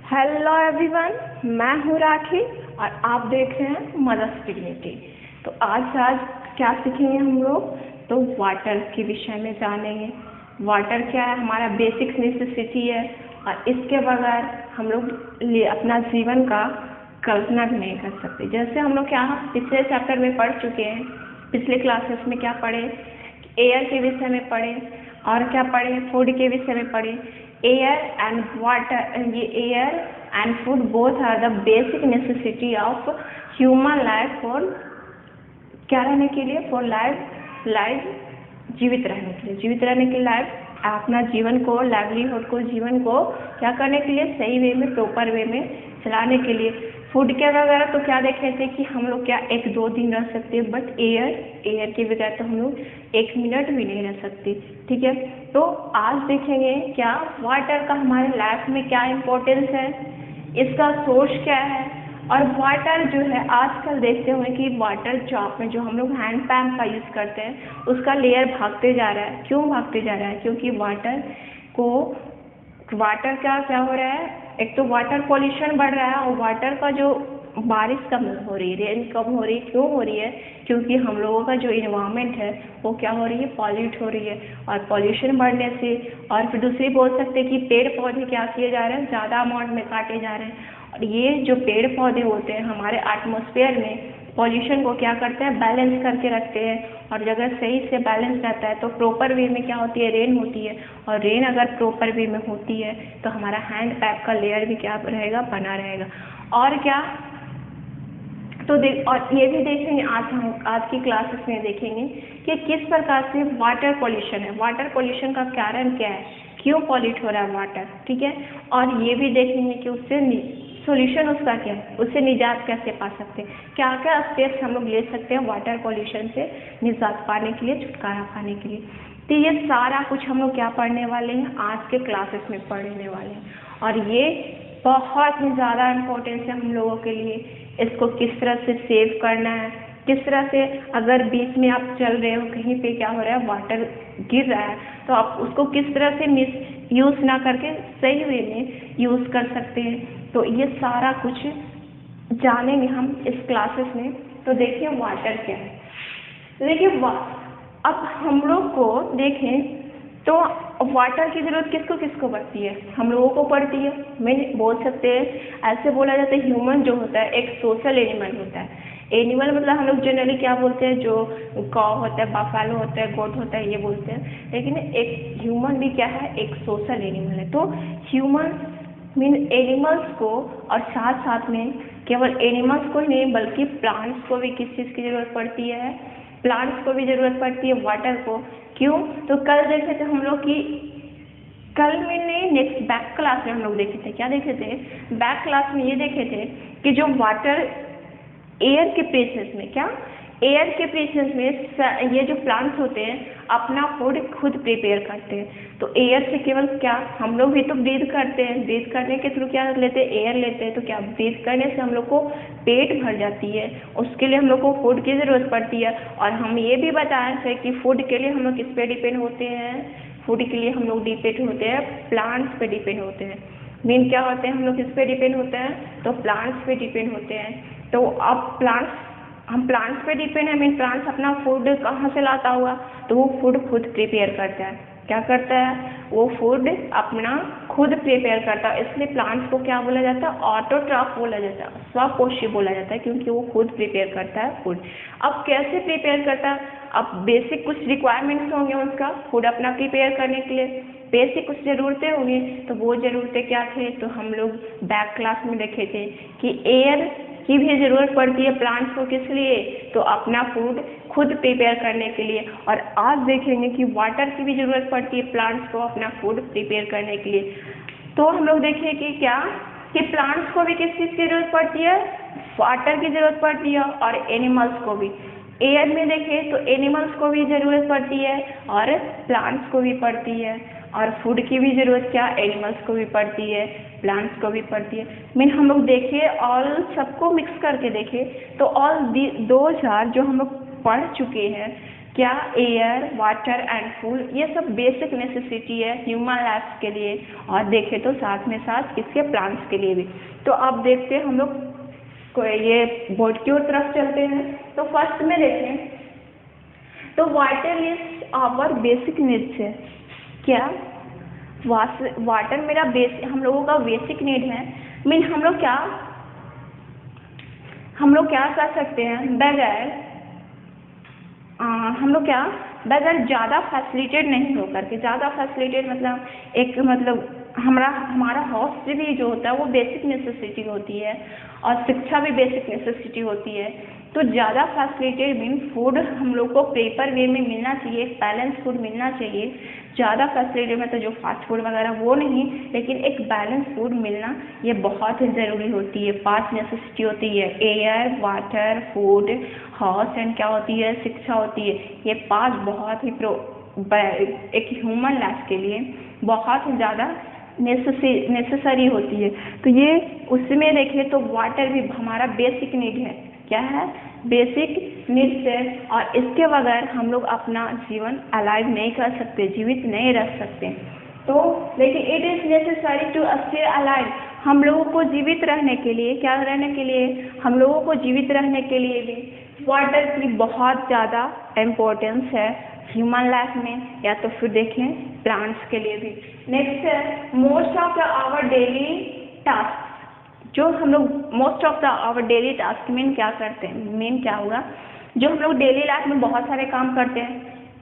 Hello everyone, मैं हूँ राखी और आप देख रहे हैं मदर्स डिग्निटी। तो आज क्या सीखेंगे हम लोग? तो वाटर के विषय में जानेंगे। वाटर क्या है? हमारा बेसिक नेसेसिटी है और इसके बगैर हम लोग अपना जीवन का कल्पना भी नहीं कर सकते। जैसे हम लोग क्या पिछले चैप्टर में पढ़ चुके हैं, पिछले क्लासेस में क्या पढ़े, एयर के विषय में पढ़े और क्या पढ़े, फूड के विषय में पढ़े। एयर एंड वाटर, ये air and food both are the basic necessity of human life for क्या रहने के लिए, फॉर लाइफ जीवित रहने के लिए, जीवित रहने के लाइफ अपना जीवन को, लाइवलीहुड को, जीवन को क्या करने के लिए, सही वे में, प्रॉपर वे में चलाने के लिए। फूड के वगैरह तो क्या देखे थे कि हम लोग क्या 1-2 दिन रह सकते हैं, बट एयर के बगैर तो हम लोग 1 मिनट भी नहीं रह सकते। ठीक है, तो आज देखेंगे क्या वाटर का हमारे लाइफ में क्या इम्पोर्टेंस है, इसका सोर्स क्या है। और वाटर जो है आजकल देखते हुए कि वाटर जॉब में जो हम लोग हैंड पंप का यूज़ करते हैं उसका लेयर भागते जा रहा है। क्यों भागते जा रहा है? क्योंकि वाटर का क्या हो रहा है, एक तो वाटर पॉल्यूशन बढ़ रहा है और वाटर का जो बारिश कम हो रही है, रेन कम हो रही है। क्यों हो रही है? क्योंकि हम लोगों का जो इन्वायरमेंट है वो क्या हो रही है, पॉल्यूट हो रही है। और पॉल्यूशन बढ़ने से, और फिर दूसरी बोल सकते हैं कि पेड़ पौधे क्या किए जा रहे हैं, ज़्यादा अमाउंट में काटे जा रहे हैं। और ये जो पेड़ पौधे होते हैं हमारे एटमॉस्फेयर में पॉल्यूशन को क्या करते हैं, बैलेंस करके रखते हैं। और अगर सही से बैलेंस रहता है तो प्रॉपर वे में क्या होती है, रेन होती है। और रेन अगर प्रॉपर वे में होती है तो हमारा हैंड पैप का लेयर भी क्या रहेगा, बना रहेगा। और क्या तो और ये भी देखेंगे आज की क्लासेस में देखेंगे कि किस प्रकार से वाटर पॉल्यूशन है, वाटर पॉल्यूशन का कारण क्या है, क्यों पॉल्यूट हो रहा है वाटर। ठीक है, और ये भी देखेंगे कि उससे सोल्यूशन उसका क्या है, उससे निजात कैसे पा सकते हैं, क्या क्या स्टेप्स हम लोग ले सकते हैं वाटर पॉल्यूशन से निजात पाने के लिए, छुटकारा पाने के लिए। तो ये सारा कुछ हम लोग क्या पढ़ने वाले हैं, आज के क्लासेस में पढ़ने वाले हैं। और ये बहुत ही ज़्यादा इम्पोर्टेंस है हम लोगों के लिए। इसको किस तरह से सेव करना है, किस तरह से अगर बीच में आप चल रहे हो, कहीं पे क्या हो रहा है, वाटर गिर रहा है, तो आप उसको किस तरह से मिस यूज़ ना करके सही वे में यूज़ कर सकते हैं। तो ये सारा कुछ जानेंगे हम इस क्लासेस में। तो देखिए वाटर क्या है। देखिए अब हम लोग को देखें तो वाटर की ज़रूरत किसको किसको पड़ती है, हम लोगों को पड़ती है। मैं बोल सकते हैं, ऐसे बोला जाता है ह्यूमन जो होता है एक सोशल एनिमल होता है। एनिमल मतलब हम लोग जनरली क्या बोलते हैं, जो काऊ होता है, बफेलो होता है, गोट होता है, ये बोलते हैं। लेकिन एक ह्यूमन भी क्या है, एक सोशल एनिमल है। तो ह्यूमन मीन एनिमल्स को, और साथ साथ में केवल एनिमल्स को ही नहीं बल्कि प्लांट्स को भी किस चीज़ की ज़रूरत पड़ती है, प्लांट्स को भी ज़रूरत पड़ती है वाटर को। क्यों? तो कल देखे थे हम लोग कि कल में नहीं, नेक्स्ट बैक क्लास में हम लोग देखे थे, क्या देखे थे, बैक क्लास में ये देखे थे कि जो वाटर एयर के प्रेशर्स में, क्या एयर के प्रेशर्स में ये जो प्लांट्स होते हैं अपना फूड खुद प्रिपेयर करते हैं। तो एयर से केवल क्या, हम लोग भी तो ब्रीथ करते हैं, ब्रीथ करने के थ्रू क्या लेते हैं, एयर लेते हैं। तो क्या ब्रीथ करने से हम लोग को पेट भर जाती है, उसके लिए हम लोग को फूड की ज़रूरत पड़ती है। और हम ये भी बताए थे कि फूड के लिए हम लोग किस पे डिपेंड होते हैं, फूड के लिए हम लोग डिपेंड होते हैं प्लांट्स पे डिपेंड होते हैं। मीन क्या होते हैं, हम लोग किस पे डिपेंड होते हैं, तो प्लांट्स पे डिपेंड होते हैं। तो अब हम प्लांट्स पे डिपेंड है, मीन प्लांट्स अपना फूड कहाँ से लाता हुआ, तो वो फूड खुद प्रिपेयर करता है। क्या करता है, वो फूड अपना खुद प्रिपेयर करता है। इसलिए प्लांट्स को क्या बोला जाता है, ऑटोट्रॉफ बोला जाता है, स्वपोषी बोला जाता है, क्योंकि वो खुद प्रिपेयर करता है फूड। अब कैसे प्रिपेयर करता है, अब बेसिक कुछ रिक्वायरमेंट्स होंगे उसका फूड अपना प्रिपेयर करने के लिए, बेसिक कुछ ज़रूरतें होंगी। तो वो ज़रूरतें क्या थे, तो हम लोग बैक क्लास में देखे थे कि एयर की भी ज़रूरत पड़ती है प्लांट्स को, किस लिए, तो अपना फूड खुद प्रिपेयर करने के लिए। और आज देखेंगे कि वाटर की भी ज़रूरत पड़ती है प्लांट्स को अपना फूड प्रिपेयर करने के लिए। तो हम लोग देखें कि क्या, कि प्लांट्स को भी किस चीज़ की ज़रूरत पड़ती है, वाटर की ज़रूरत पड़ती है। और एनिमल्स को भी, एयर में देखें तो एनिमल्स को भी ज़रूरत पड़ती है और प्लांट्स को भी पड़ती है। और फूड की भी ज़रूरत क्या, एनिमल्स को भी पड़ती है, प्लांट्स को भी पड़ती है। मीन हम लोग देखें ऑल सबको मिक्स करके देखें तो ऑल 2000 जो हम लोग पढ़ चुके हैं, क्या, एयर, वाटर एंड फूड, ये सब बेसिक नेसेसिटी है ह्यूमन लाइफ के लिए, और देखें तो साथ में साथ किसके, प्लांट्स के लिए भी। तो अब देखते हैं हम लोग ये बोर्ड की ओर तरफ चलते हैं। तो फर्स्ट में देखें तो water is our basic needs है। क्या, वाटर मेरा हम लोगों का बेसिक नीड है। मीन हम लोग क्या कर सकते हैं बगैर हम लोग क्या बगैर ज़्यादा फैसिलिटेट नहीं हो करके, ज़्यादा फैसिलिटेट मतलब हमारा हाउस भी जो होता है वो बेसिक नेसेसिटी होती है, और शिक्षा भी बेसिक नेसेसिटी होती है। तो ज़्यादा फैसिलिटेट मीन फूड हम लोग को पेपर वे में मिलना चाहिए, बैलेंस फूड मिलना चाहिए। ज़्यादा फैसिलिटी मतलब जो फास्ट फूड वगैरह वो नहीं, लेकिन एक बैलेंस फूड मिलना ये बहुत ही ज़रूरी होती है। 5 नेसेसिटी होती है, air, water, food, house and क्या होती है, शिक्षा होती है। ये 5 बहुत ही एक ह्यूमन लाइफ के लिए बहुत ही ज़्यादा नेसेसरी होती है। तो ये उसमें देखिए तो वाटर भी हमारा बेसिक नीड है। क्या है, बेसिक नीड्स है, और इसके बगैर हम लोग अपना जीवन अलाइव नहीं कर सकते, जीवित नहीं रह सकते। तो लेकिन it is necessary to stay alive, हम लोगों को जीवित रहने के लिए, क्या रहने के लिए, हम लोगों को जीवित रहने के लिए भी वाटर की बहुत ज़्यादा इम्पोर्टेंस है ह्यूमन लाइफ में, या तो फिर देखें प्लांट्स के लिए भी। नेक्स्ट है most of the our daily task, जो हम लोग most of the our daily task mean क्या करते हैं, मीन क्या होगा, जो हम लोग डेली लाइफ में बहुत सारे काम करते हैं।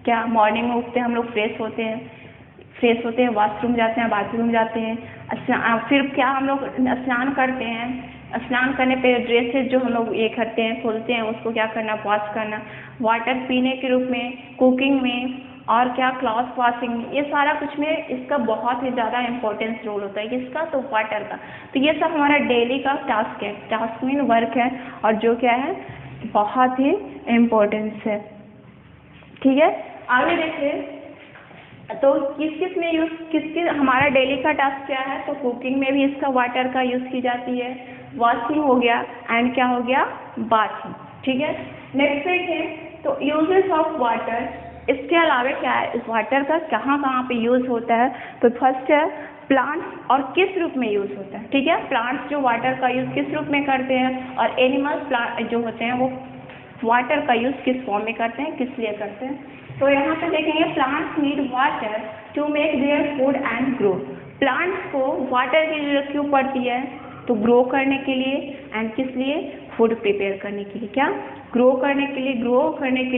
क्या, मॉर्निंग में उठते हैं हम लोग, फ्रेश होते हैं, वॉशरूम जाते हैं, बाथरूम जाते हैं, फिर क्या हम लोग स्नान करते हैं, स्नान करने पे ड्रेसेस जो हम लोग ये करते हैं, खोलते हैं, उसको क्या करना, वॉश करना, वाटर पीने के रूप में, कुकिंग में, और क्या क्लॉथ वॉशिंग में, ये सारा कुछ में इसका बहुत ही ज़्यादा इंपॉर्टेंस रोल होता है। किसका, तो वाटर का। तो ये सब हमारा डेली का टास्क है, टास्क मीन वर्क है, और जो क्या है बहुत ही इम्पोर्टेंस है। ठीक है, आगे देखिए तो किस में हमारा डेली का टास्क क्या है, तो कुकिंग में भी इसका वाटर का यूज़ की जाती है, वॉशिंग हो गया एंड क्या हो गया, बाथिंग। ठीक है, नेक्स्ट देखें तो यूजेस ऑफ वाटर, इसके अलावा क्या है, इस वाटर का कहाँ पे यूज़ होता है। तो फर्स्ट है प्लांट्स, और किस रूप में यूज़ होता है। ठीक है, प्लांट्स जो वाटर का यूज़ किस रूप में करते हैं, और एनिमल्स प्लांट जो होते हैं वो वाटर का यूज़ किस फॉर्म में करते हैं, किस लिए करते हैं। तो यहाँ पे देखेंगे plants need water to make their food and grow. Plants को वाटर की जरूरत क्यों पड़ती है, तो ग्रो करने के लिए, एंड किस लिए, फूड प्रिपेयर करने के लिए। क्या, ग्रो करने के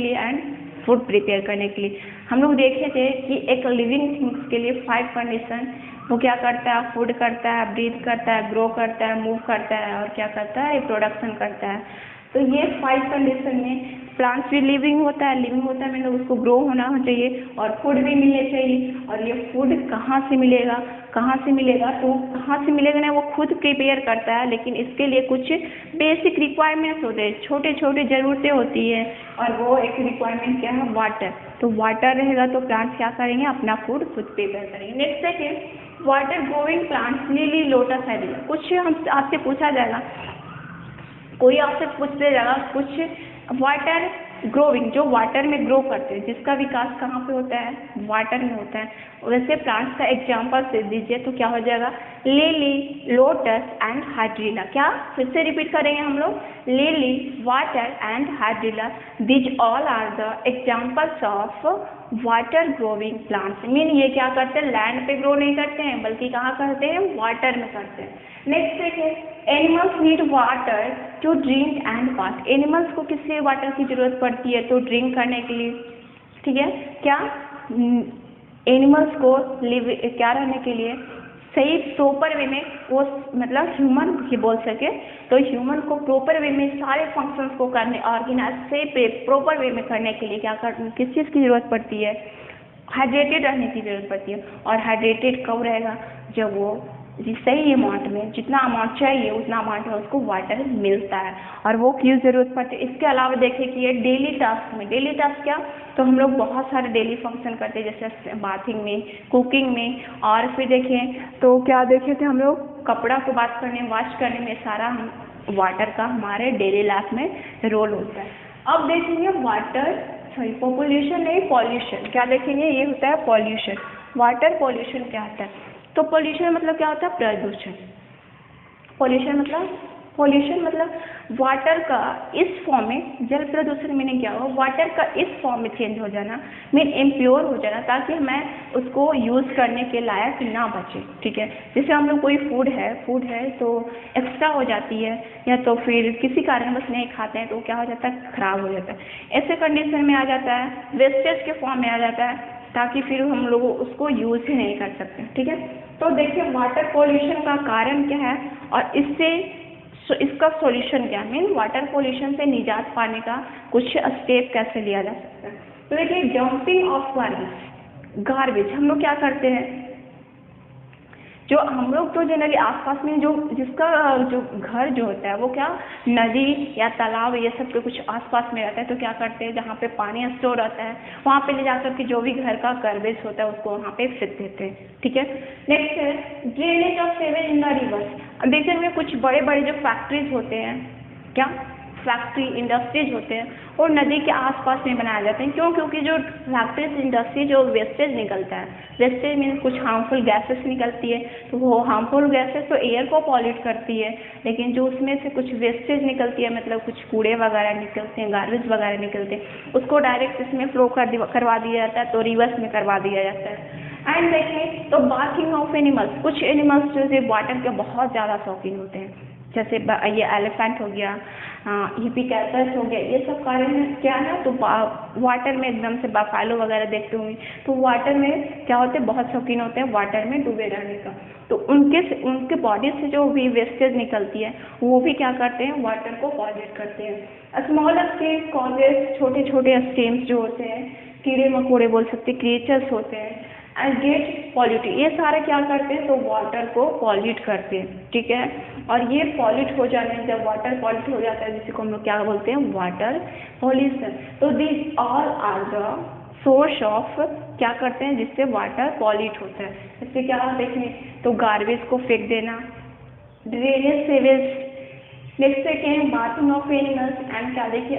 लिए एंड फूड प्रिपेयर करने के लिए। हम लोग देखे थे कि एक लिविंग थिंग्स के लिए 5 कंडीशन, वो क्या करता है, फूड करता है, ब्रीथ करता है, ग्रो करता है, मूव करता है, और क्या करता है, रिप्रोडक्शन करता है। तो ये 5 कंडीशन में प्लांट्स भी लिविंग होता है मतलब उसको ग्रो होना चाहिए, और फूड भी मिलने चाहिए। और ये फूड कहाँ से मिलेगा, तो कहाँ से मिलेगा ना, वो खुद प्रिपेयर करता है, लेकिन इसके लिए कुछ बेसिक रिक्वायरमेंट्स होते हैं, छोटे छोटे ज़रूरतें होती है, और वो एक रिक्वायरमेंट क्या है, वाटर। तो वाटर रहेगा तो प्लांट्स क्या करेंगे, अपना फूड खुद प्रिपेयर करेंगे। नेक्स्ट देखिए water growing plants, lily, lotus, एडिया। कुछ हम आपसे पूछा जाएगा, कोई आपसे पूछते जाएगा कुछ वाटर ग्रोइंग, जो वाटर में ग्रो करते हैं, जिसका विकास कहाँ पे होता है, वाटर में होता है। वैसे प्लांट्स का एग्जांपल दे दीजिए तो क्या हो जाएगा, लिली, लोटस एंड हाइड्रिला। क्या, फिर से रिपीट करेंगे हम लोग, lily, water and hydrilla, these all are the examples of water growing plants. Mean ये क्या करते हैं, लैंड पे ग्रो नहीं करते हैं, बल्कि कहाँ करते हैं, वाटर में करते हैं। नेक्स्ट देखिए animals need water to drink and bath. Animals को किस लिए वाटर की जरूरत पड़ती है, तो ड्रिंक करने के लिए। ठीक है, क्या, एनिमल्स को क्या रहने के लिए, सही प्रॉपर वे में वो मतलब ह्यूमन ही बोल सके, तो ह्यूमन को प्रॉपर वे में सारे फंक्शंस को करने, ऑर्गेनाइज से प्रॉपर वे में करने के लिए किस चीज़ की ज़रूरत पड़ती है, हाइड्रेटेड रहने की ज़रूरत पड़ती है। और हाइड्रेटेड कब रहेगा, जब वो सही अमाउंट में, जितना अमाउंट चाहिए उतना अमाउंट में उसको वाटर मिलता है, और वो क्यों ज़रूरत पड़ती है। इसके अलावा देखिए कि ये डेली टास्क में, डेली टास्क क्या, तो हम लोग बहुत सारे डेली फंक्शन करते हैं, जैसे बाथिंग में, कुकिंग में, और फिर देखें तो क्या देखे थे हम लोग, कपड़ा को वॉश करने में सारा वाटर का हमारे डेली लाइफ में रोल होता है। अब देखेंगे वाटर सॉरी पॉपुलेशन नहीं, पॉल्यूशन। क्या देखेंगे, ये होता है पॉल्यूशन। वाटर पॉल्यूशन क्या होता है? तो पॉल्यूशन मतलब क्या होता है? प्रदूषण। पॉल्यूशन मतलब वाटर का इस फॉर्म में, जल प्रदूषण मीनिंग क्या होगा? वाटर का इस फॉर्म में चेंज हो जाना, मीन इम्प्योर हो जाना, ताकि मैं उसको यूज़ करने के लायक ना बचे। ठीक है, जैसे हम लोग कोई फूड है तो एक्स्ट्रा हो जाती है, या तो फिर किसी कारणवश नहीं खाते हैं तो क्या हो जाता है? खराब हो जाता है। ऐसे कंडीशन में आ जाता है, वेस्टेज के फॉर्म में आ जाता है, ताकि फिर हम लोग उसको यूज़ ही नहीं कर सकते। ठीक है, तो देखिए वाटर पॉल्यूशन का कारण क्या है और इसका सॉल्यूशन क्या है, मीन वाटर पॉल्यूशन से निजात पाने का कुछ स्टेप कैसे लिया जा सकता है। तो देखिए डंपिंग ऑफ गार्बेज हम लोग क्या करते हैं, जो हम लोग तो जनरली आसपास में जिसका जो घर जो होता है वो क्या नदी या तालाब ये सब के कुछ आसपास में रहता है, तो क्या करते हैं जहाँ पे पानी स्टोर रहता है वहाँ पे ले जाकर के जो भी घर का गार्बेज होता है उसको वहाँ पे फेंक देते हैं। ठीक है, नेक्स्ट है drainage of sewage in the rivers. अब देखते हुए कुछ बड़े बड़े जो फैक्ट्रीज होते हैं, क्या फैक्ट्री इंडस्ट्रीज होते हैं और नदी के आसपास में बनाए जाते हैं। क्यों? क्योंकि जो फैक्ट्रीज इंडस्ट्री जो वेस्टेज निकलता है, वेस्टेज मीन कुछ हार्मफुल गैसेस निकलती है, तो वो हार्मफुल गैसेस तो एयर को पॉल्यूट करती है, लेकिन जो उसमें से कुछ वेस्टेज निकलती है, मतलब कुछ कूड़े वगैरह निकलते हैं, गार्बेज वगैरह निकलते हैं, उसको डायरेक्ट इसमें फ्लो करवा दिया जाता है, तो रिवर्स में करवा दिया जाता है। एंड देखें तो बाथिंग ऑफ एनिमल्स, कुछ एनिमल्स जो वाटर के बहुत ज़्यादा शौकीन होते हैं, जैसे ये एलिफेंट हो गया, हिप्पोकैम्पस हो गया, ये सब कारण क्या है, तो वाटर में एकदम से बफेलो वगैरह देखते होंगे, तो वाटर में क्या होते हैं, बहुत शौकीन होते हैं वाटर में डूबे रहने का। तो उनके बॉडी से जो भी वेस्टेज निकलती है वो भी क्या करते हैं, वाटर को पॉल्यूट करते हैं। स्मॉल स्केल कॉजेज, छोटे छोटे स्टेम्स जो होते हैं, कीड़े मकोड़े बोल सकते, क्रिएचर्स होते हैं, एंड गेट पॉल्यूट, ये सारे क्या करते हैं, तो वाटर को पॉल्यूट करते हैं। ठीक है, और ये पॉल्यूट हो जाने, जब वाटर पॉल्यूट हो जाता है जिसे को हम लोग क्या बोलते हैं, वाटर पॉल्यूशन। तो this all are the source of, क्या करते हैं जिससे वाटर पॉल्यूट होता है। इससे क्या देखें तो गार्बेज को फेंक देना, drainage sewage, next second bathing of animals, and क्या देखिए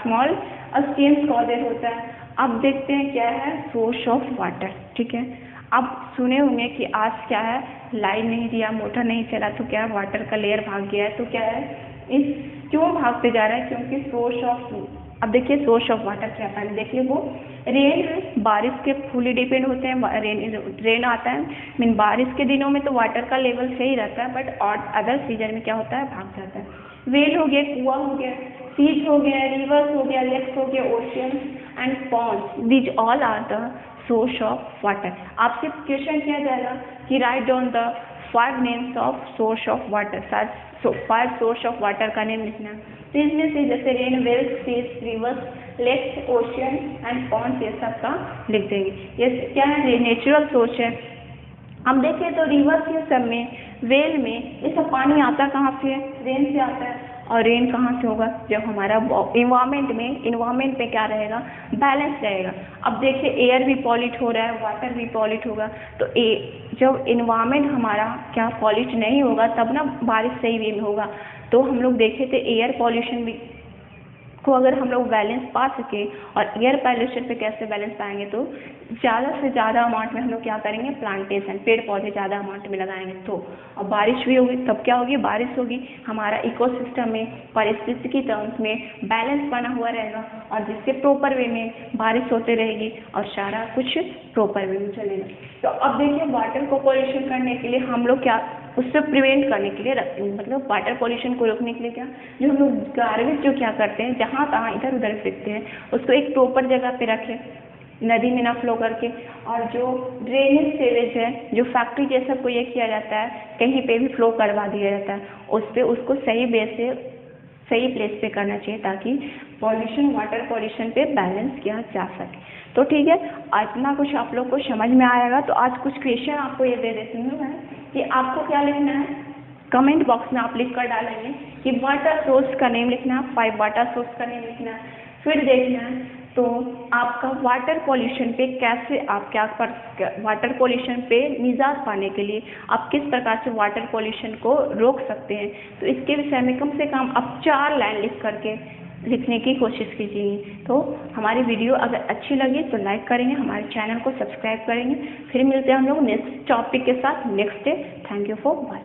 स्मॉल स्टीम्स कॉजेज होता है। अब देखते हैं क्या है सोर्स ऑफ वाटर। ठीक है, अब सुने होंगे कि आज क्या है, लाइन नहीं दिया, मोटर नहीं चला, तो क्या है वाटर का लेयर भाग गया है, तो क्या है इस क्यों भागते जा रहा है, क्योंकि सोर्स ऑफ, अब देखिए सोर्स ऑफ वाटर क्या है, पहले देखिए वो रेन, बारिश के फुली डिपेंड होते हैं, रेन आता है, मीन बारिश के दिनों में तो वाटर का लेवल सही रहता है, बट और अदर सीजन में क्या होता है, भाग जाता है। वेल हो गया, कुआं हो गया, सीज हो गया, रिवर्स हो गया, लेक्स हो गया, ocean and ponds, these all are the source of water. आपसे क्वेश्चन किया जाएगा कि write down the 5 names of source of water, 5 source of water का नेम लिखना। तो इसमें से जैसे rain, wells, seas, rivers, lakes, ocean and ponds, ये सब का लिख देंगे। ये क्या है, नेचुरल सोर्स है। हम देखें तो रिवर्स ये सब में, वेल में, ये सब पानी आता कहाँ से है, रेन से आता है, और रेन कहाँ से होगा, जब हमारा इन्वायरमेंट में क्या रहेगा, बैलेंस रहेगा। अब देखिए एयर भी पॉल्यूट हो रहा है, वाटर भी पॉल्यूट होगा, तो जब इन्वायरमेंट हमारा क्या पॉल्यूट नहीं होगा तब ना बारिश सही वे में होगा। तो हम लोग देखे थे एयर पॉल्यूशन भी को अगर हम लोग बैलेंस पा सके, और एयर पॉल्यूशन पे कैसे बैलेंस पाएंगे, तो ज़्यादा से ज़्यादा अमाउंट में हम लोग क्या करेंगे, प्लांटेशन, पेड़ पौधे ज़्यादा अमाउंट में लगाएंगे, तो और बारिश भी होगी, तब क्या होगी, बारिश होगी, हमारा इकोसिस्टम में, पारिस्थितिकी टर्म्स में बैलेंस बना हुआ रहेगा, और जिससे प्रॉपर वे में बारिश होते रहेगी और सारा कुछ प्रॉपर वे में चलेगा। तो अब देखिए वाटर को पॉल्यूशन करने के लिए हम लोग क्या, उससे प्रिवेंट करने के लिए मतलब वाटर पॉल्यूशन को रोकने के लिए क्या, जो हम लोग गार्बेज जो क्या करते हैं, जहाँ तहाँ इधर उधर फेंकते हैं, उसको एक प्रॉपर जगह पे रखें, नदी में ना फ्लो करके। और जो ड्रेनेज सेवेज है, जो फैक्ट्री जैसा को ये किया जाता है, कहीं पे भी फ्लो करवा दिया जाता है, उस पर उसको सही बेस से सही प्लेस पे करना चाहिए, ताकि पॉल्यूशन, वाटर पॉल्यूशन पे बैलेंस किया जा सके। तो ठीक है, इतना कुछ आप लोग को समझ में आएगा। तो आज कुछ क्वेश्चन आपको ये दे देती हूँ मैं कि आपको क्या लिखना है, कमेंट बॉक्स में आप लिख कर डालेंगे कि वाटर सोर्स का नेम लिखना है, 5 वाटर सोर्स का नेम लिखना है। फिर देखना है तो आपका वाटर पॉल्यूशन पे कैसे आप क्या कर, वाटर पॉल्यूशन पे निजात पाने के लिए आप किस प्रकार से वाटर पॉल्यूशन को रोक सकते हैं। तो इसके विषय में कम से कम आप 4 लाइन लिख करके लिखने की कोशिश कीजिए। तो हमारी वीडियो अगर अच्छी लगी तो लाइक करेंगे, हमारे चैनल को सब्सक्राइब करेंगे। फिर मिलते हैं हम लोग नेक्स्ट टॉपिक के साथ next day. Thank you for watching.